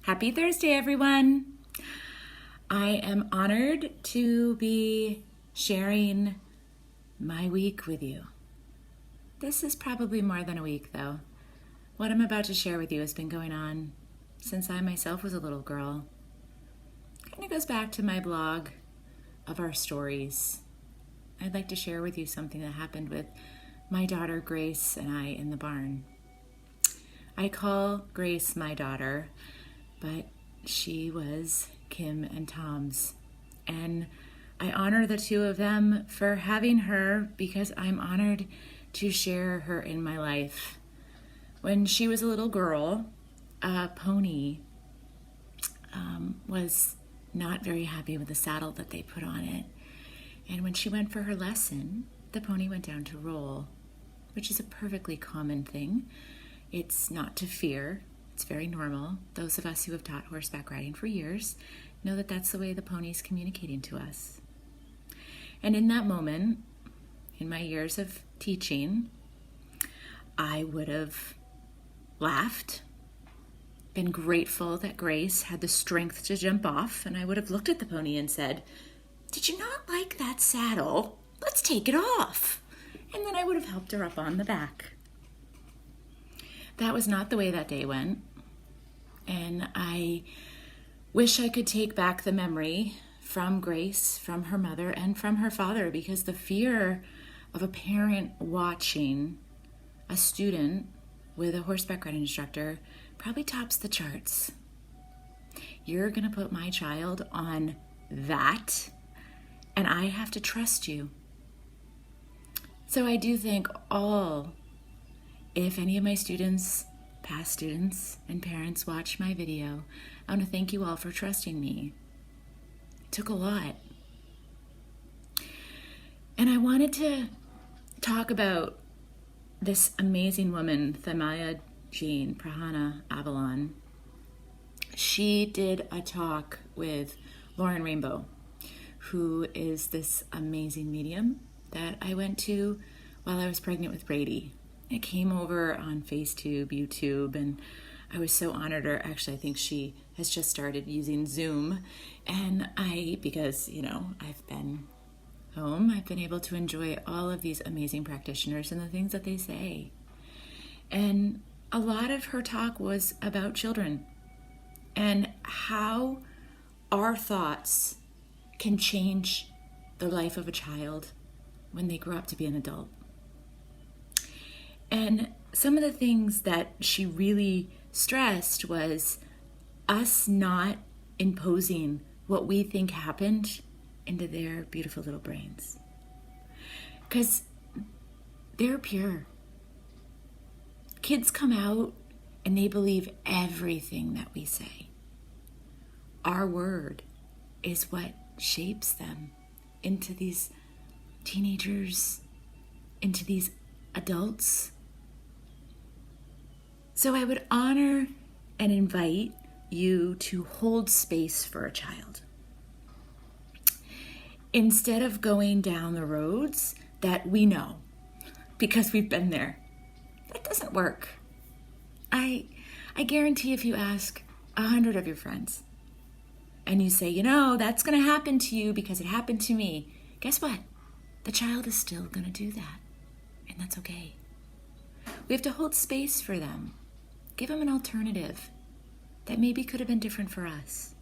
Happy Thursday, everyone. I am honored to be sharing my week with you. This is probably more than a week, though. What I'm about to share with you has been going on since I myself was a little girl. It kind of goes back to my blog of our stories. I'd like to share with you something that happened with my daughter Grace and I in the barn. I call Grace my daughter, but she was Kim and Tom's. And I honor the two of them for having her because I'm honored to share her in my life. When she was a little girl, Pony was not very happy with the saddle that they put on it. And when she went for her lesson, the pony went down to roll, which is a perfectly common thing. It's not to fear. It's very normal. Those of us who have taught horseback riding for years know that that's the way the pony's communicating to us. And in that moment, in my years of teaching, I would have laughed, been grateful that Grace had the strength to jump off, and I would have looked at the pony and said, "Did you not like that saddle? Let's take it off." And then I would have helped her up on the back. That was not the way that day went. And I wish I could take back the memory from Grace, from her mother, and from her father, because the fear of a parent watching a student with a horseback riding instructor probably tops the charts. You're going to put my child on that, and I have to trust you. So I do thank if any of my students, past students, and parents watch my video, I want to thank you all for trusting me. It took a lot. And I wanted to talk about this amazing woman, Thamaya Jean Prahana Avalon. She did a talk with Lauren Rainbow, who is this amazing medium that I went to while I was pregnant with Brady. It came over on FaceTube, YouTube, and I was so honored. Or actually, I think she has just started using Zoom. And because, I've been home, I've been able to enjoy all of these amazing practitioners and the things that they say. And a lot of her talk was about children and how our thoughts can change the life of a child when they grow up to be an adult. And some of the things that she really stressed was us not imposing what we think happened into their beautiful little brains. Because they're pure. Kids come out and they believe everything that we say. Our word is what shapes them into these teenagers, into these adults. So I would honor and invite you to hold space for a child. Instead of going down the roads that we know, because we've been there. That doesn't work. I guarantee if you ask 100 of your friends and you say, that's going to happen to you because it happened to me, guess what? The child is still going to do that. And that's okay. We have to hold space for them. Give them an alternative that maybe could have been different for us.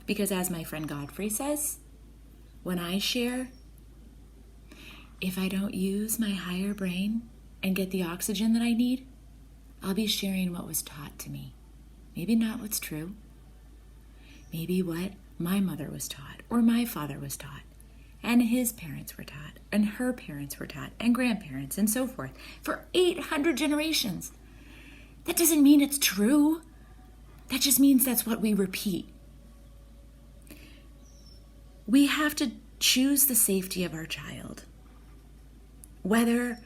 Because as my friend Godfrey says, when I share, if I don't use my higher brain and get the oxygen that I need, I'll be sharing what was taught to me. Maybe not what's true. Maybe what my mother was taught or my father was taught. And his parents were taught, and her parents were taught, and grandparents, and so forth, for 800 generations. That doesn't mean it's true. That just means that's what we repeat. We have to choose the safety of our child, whether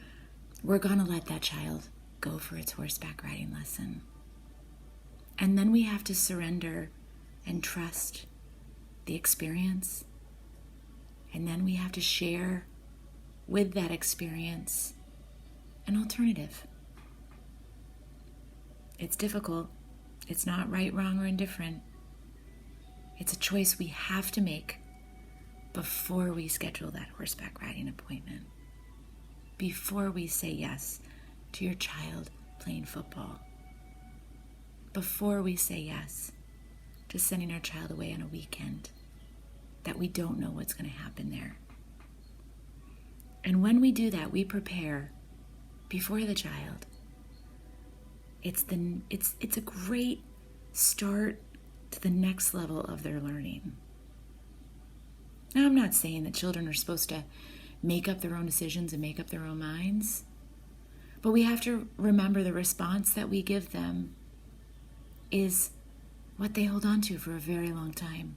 we're going to let that child go for its horseback riding lesson. And then we have to surrender and trust the experience. And then we have to share with that experience an alternative. It's difficult. It's not right, wrong, or indifferent. It's a choice we have to make before we schedule that horseback riding appointment, before we say yes to your child playing football, before we say yes to sending our child away on a weekend that we don't know what's going to happen there. And when we do that, we prepare before the child. It's a great start to the next level of their learning. Now, I'm not saying that children are supposed to make up their own decisions and make up their own minds, but we have to remember the response that we give them is what they hold on to for a very long time.